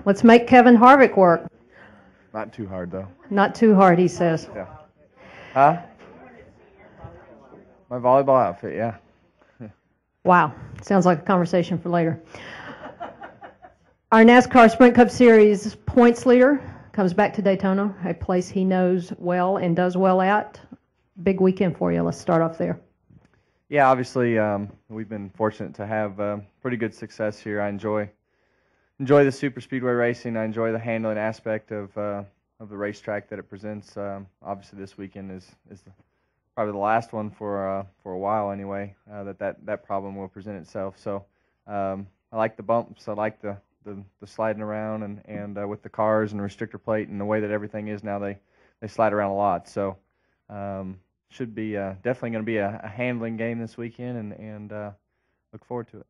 Let's make Kevin Harvick work. Not too hard, though. Not too hard, he says. Yeah. Huh? My volleyball outfit, yeah. Wow. Sounds like a conversation for later. Our NASCAR Sprint Cup Series points leader comes back to Daytona, a place he knows well and does well at. Big weekend for you. Let's start off there. Yeah, obviously, we've been fortunate to have pretty good success here. I enjoy the super speedway racing. I enjoy the handling aspect of the racetrack that it presents. Obviously, this weekend is probably the last one for a while anyway. That problem will present itself. So I like the bumps. I like the sliding around and with the cars and the restrictor plate and the way that everything is now, they slide around a lot. So should be definitely going to be a handling game this weekend, and look forward to it.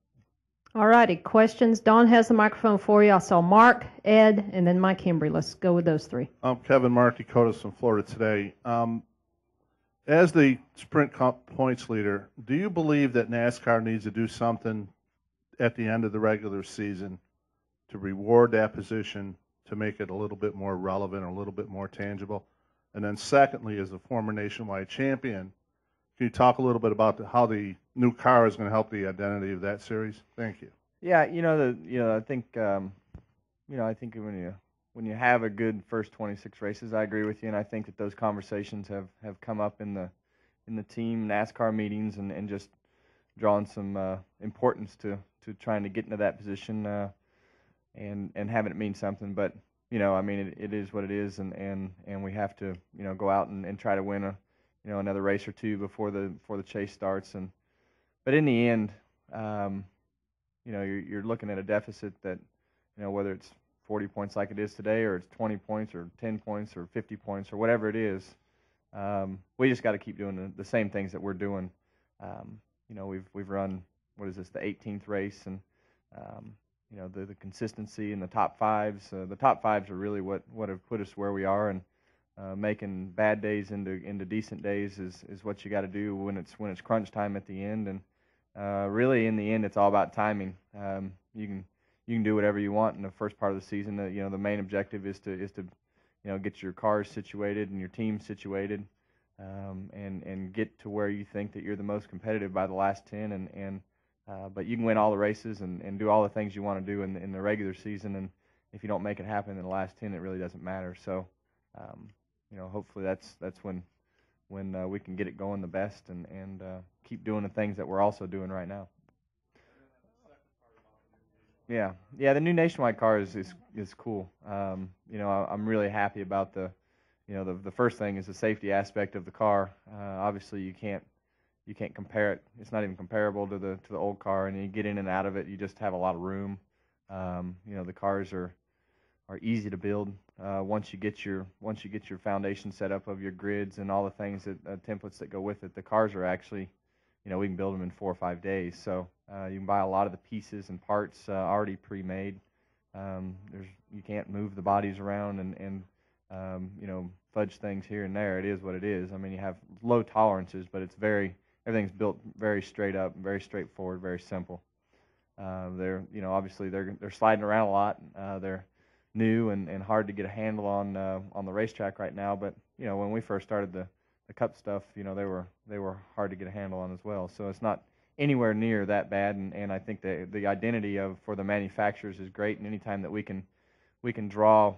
All righty, questions. Don has the microphone for you. I saw Mark, Ed, and then Mike Hembry. Let's go with those three. Kevin, Mark Dakotas from Florida today. As the Sprint Cup points leader, do you believe that NASCAR needs to do something at the end of the regular season to reward that position, to make it a little bit more relevant, or a little bit more tangible? And then secondly, as a former nationwide champion, can you talk a little bit about how the new car is going to help the identity of that series? Thank you. Yeah, I think when you have a good first 26 races, I agree with you, and I think that those conversations have come up in the team NASCAR meetings and just drawing some importance to trying to get into that position and having it mean something. But it is what it is, and we have to go out and try to win another race or two before the chase starts. But in the end, you're looking at a deficit that whether it's 40 points like it is today, or it's 20 points or 10 points or 50 points or whatever it is, we just got to keep doing the same things that we're doing. We've run, what is this, the 18th race, and the consistency in the top fives. The top fives are really what have put us where we are, and making bad days into decent days is what you got to do when it's crunch time at the end. And really, in the end, it's all about timing. You can do whatever you want in the first part of the season. The main objective is to get your cars situated and your team situated, and get to where you think that you're the most competitive by the last 10. But you can win all the races and do all the things you want to do in the regular season. And if you don't make it happen in the last 10, it really doesn't matter. So, hopefully that's when we can get it going the best and keep doing the things that we're also doing right now. Yeah, the new nationwide car is cool. I'm really happy about the first thing is the safety aspect of the car. Obviously, you can't compare it. It's not even comparable to the old car, and you get in and out of it. You just have a lot of room. The cars are easy to build. Once you get your foundation set up of your grids and all the things that templates that go with it, the cars are actually, we can build them in 4 or 5 days. So you can buy a lot of the pieces and parts already pre-made. You can't move the bodies around and fudge things here and there. It is what it is. I mean, you have low tolerances, but everything's built very straight up, very straightforward, very simple. Obviously they're sliding around a lot. They're new and hard to get a handle on the racetrack right now. But when we first started the Cup stuff, they were hard to get a handle on as well. So it's not anywhere near that bad. And I think the identity for the manufacturers is great. And anytime that we can draw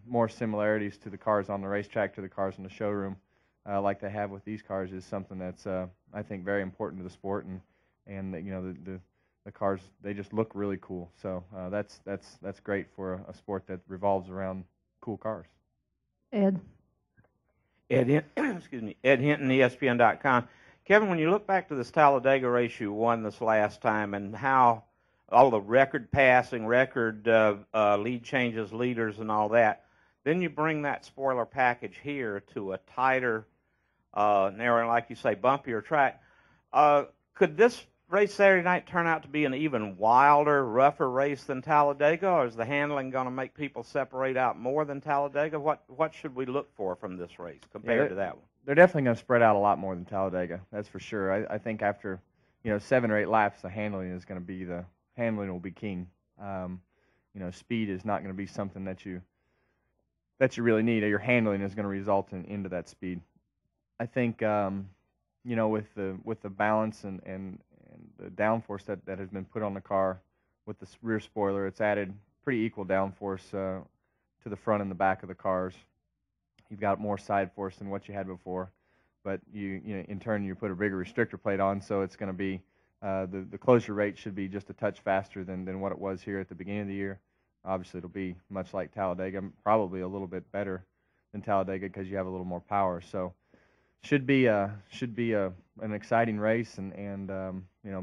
more similarities to the cars on the racetrack to the cars in the showroom, like they have with these cars, is something that's I think very important to the sport. And the cars, they just look really cool. So that's great for a sport that revolves around cool cars. Ed, excuse me, Ed Hinton, ESPN.com. Kevin, when you look back to this Talladega race you won this last time, and how all the record passing, record lead changes, leaders, and all that, then you bring that spoiler package here to a tighter, narrower, like you say, bumpier track. Could this race Saturday night turn out to be an even wilder, rougher race than Talladega, or is the handling going to make people separate out more than Talladega? What should we look for from this race compared to that one? They're definitely going to spread out a lot more than Talladega, that's for sure. I think after 7 or 8 laps, the handling will be king. speed is not going to be something that you really need. Your handling is going to result into that speed. I think with the balance and the downforce that has been put on the car with the rear spoiler, it's added pretty equal downforce to the front and the back of the cars. You've got more side force than what you had before, but in turn you put a bigger restrictor plate on, so it's going to be the closure rate should be just a touch faster than what it was here at the beginning of the year. Obviously, it'll be much like Talladega, probably a little bit better than Talladega because you have a little more power. So should be an exciting race, and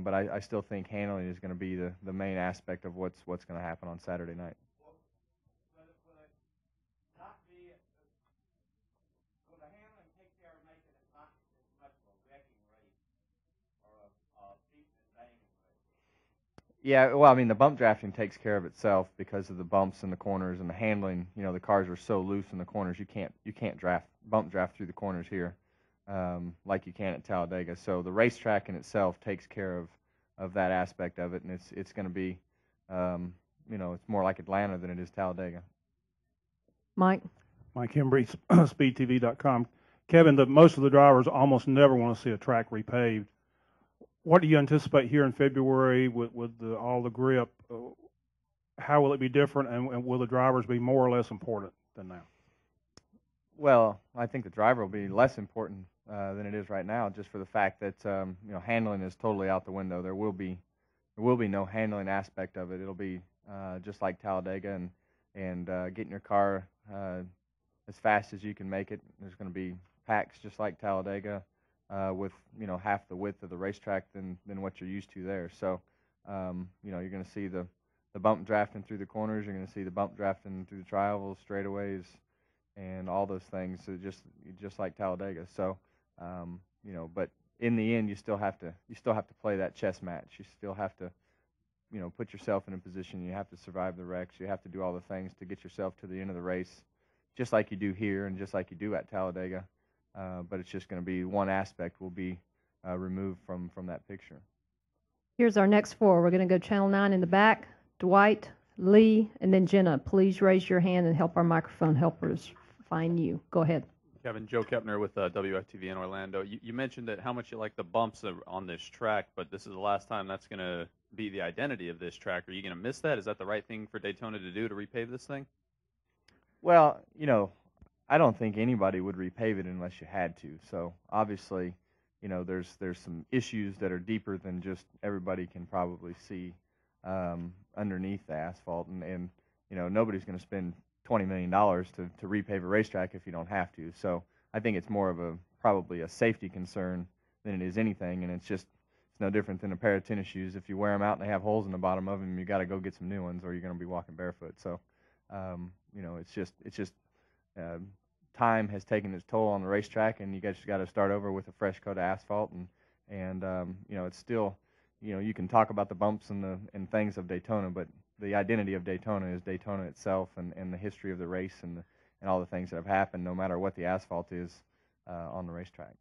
but I still think handling is going to be the main aspect of what's going to happen on Saturday night. Will the handling take care of making it not as much of a wrecking race or a beating and banging race? Yeah, well, I mean, the bump drafting takes care of itself because of the bumps in the corners and the handling. The cars are so loose in the corners, you can't bump draft through the corners here like you can at Talladega. So the racetrack in itself takes care of that aspect of it, and it's going to be, it's more like Atlanta than it is Talladega. Mike? Mike Hembry, SpeedTV.com. Kevin, most of the drivers almost never want to see a track repaved. What do you anticipate here in February with all the grip? How will it be different, and will the drivers be more or less important than now? Well, I think the driver will be less important than it is right now, just for the fact that handling is totally out the window. There will be no handling aspect of it. It'll be just like Talladega and getting your car as fast as you can make it. There's going to be packs just like Talladega with half the width of the racetrack than what you're used to there. So you're going to see the bump drafting through the corners. You're going to see the bump drafting through the triangles, straightaways, and all those things. So just like Talladega. So but in the end, you still have to play that chess match. You still have to put yourself in a position. You have to survive the wrecks. You have to do all the things to get yourself to the end of the race, just like you do here and just like you do at Talladega. But it's just going to be one aspect will be removed from that picture. Here's our next four. We're going to go Channel 9 in the back. Dwight, Lee, and then Jenna. Please raise your hand and help our microphone helpers find you. Go ahead. Kevin, Joe Kepner with WFTV in Orlando. You mentioned how much you like the bumps on this track, but this is the last time that's going to be the identity of this track. Are you going to miss that? Is that the right thing for Daytona to do, to repave this thing? Well, I don't think anybody would repave it unless you had to. So obviously, there's some issues that are deeper than just everybody can probably see underneath the asphalt, and nobody's going to spend $20 million to repave a racetrack if you don't have to. So I think it's more of probably a safety concern than it is anything, and it's no different than a pair of tennis shoes. If you wear them out and they have holes in the bottom of them, you got to go get some new ones, or you're going to be walking barefoot. So it's just time has taken its toll on the racetrack, and you guys got to start over with a fresh coat of asphalt, and it's still, you can talk about the bumps and things of Daytona, but the identity of Daytona is Daytona itself, and the history of the race and all the things that have happened, no matter what the asphalt is on the racetrack.